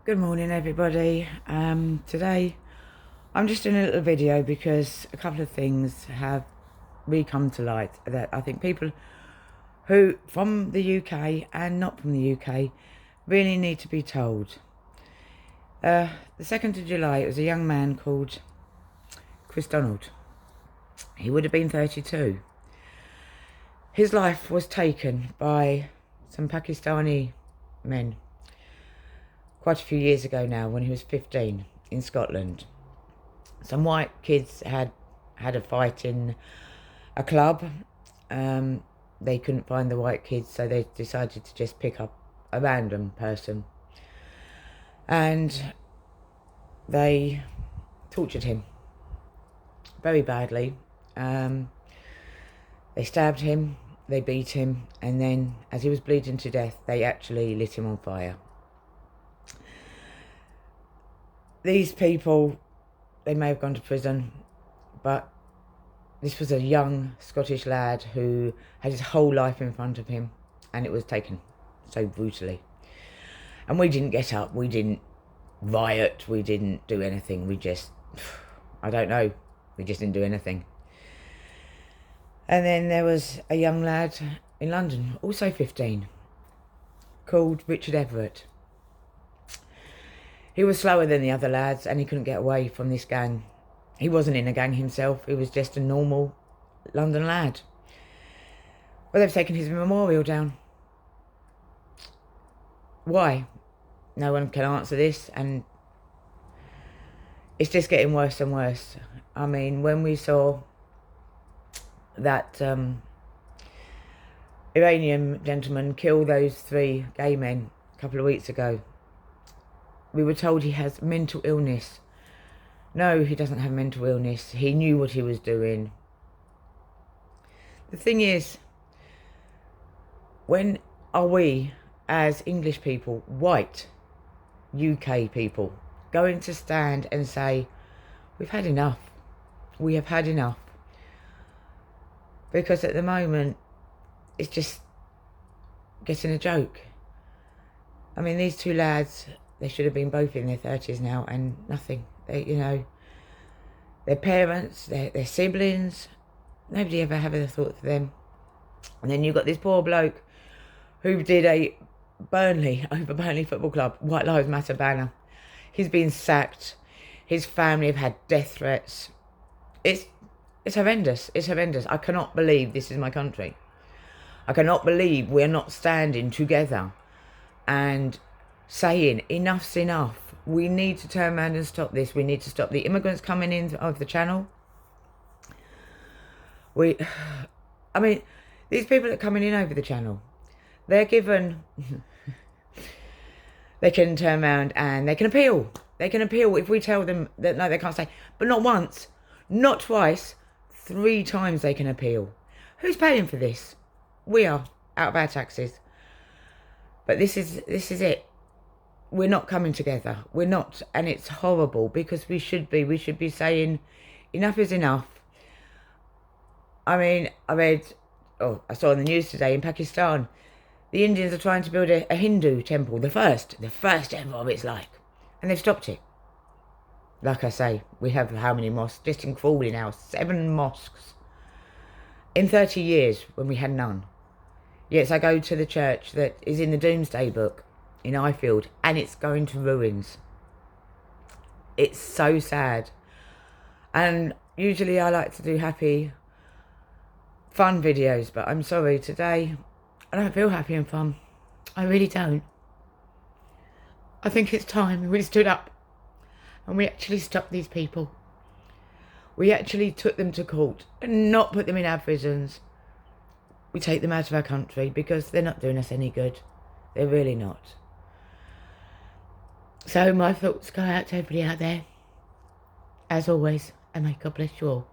Good morning, everybody. Today I'm just doing a little video because a couple of things have really come to light that I think people who from the UK and not from the UK really need to be told. The 2nd of July, it was a young man called Chris Donald. He would have been 32. His life was taken by some Pakistani men quite a few years ago now, when he was 15, in Scotland. Some white kids had a fight in a club. They couldn't find the white kids, so they decided to just pick up a random person. And they tortured him very badly. They stabbed him, they beat him, and then as he was bleeding to death, they actually lit him on fire. These people, they may have gone to prison, but this was a young Scottish lad who had his whole life in front of him, and it was taken so brutally. And we didn't get up, we didn't riot, we didn't do anything, we just, I don't know, we just didn't do anything. And then there was a young lad in London, also 15, called Richard Everett. He was slower than the other lads, and he couldn't get away from this gang. He wasn't in a gang himself, he was just a normal London lad. Well, they've taken his memorial down. Why? No one can answer this, and it's just getting worse and worse. I mean, when we saw that Iranian gentleman kill those 3 gay men a couple of weeks ago, we were told he has mental illness. No, he doesn't have mental illness. He knew what he was doing. The thing is, when are we, as English people, white UK people, going to stand and say, we've had enough? We have had enough. Because at the moment, it's just getting a joke. I mean, these 2 lads, they should have been both in their 30s now, and nothing. They, you know, their parents, their siblings, nobody ever have a thought for them. And then you've got this poor bloke who did a Burnley Football Club White Lives Matter banner. He's been sacked. His family have had death threats. It's horrendous. It's horrendous. I cannot believe this is my country. I cannot believe we're not standing together and saying enough's enough. We need to turn around and stop this. We need to stop the immigrants coming in over the channel. I mean, these people that are coming in over the channel, they're given, they can turn around and they can appeal. They can appeal if we tell them that no, they can't stay. But not once, not twice, 3 times they can appeal. Who's paying for this? We are, out of our taxes. But this is it. We're not coming together. We're not, and it's horrible, because we should be. We should be saying enough is enough. I mean, I saw in the news today in Pakistan, the Indians are trying to build a Hindu temple, the first ever of its like, and they've stopped it. Like I say, we have how many mosques? Just in Crawley now, 7 mosques. In 30 years, when we had none. Yes, I go to the church that is in the Doomsday Book in Ifield, and it's going to ruins. It's so sad. And usually I like to do happy, fun videos, but I'm sorry, today I don't feel happy and fun. I really don't. I think it's time we stood up and we actually stopped these people. We actually took them to court and not put them in our prisons. We take them out of our country, because they're not doing us any good. They're really not. So my thoughts go out to everybody out there, as always, and may God bless you all.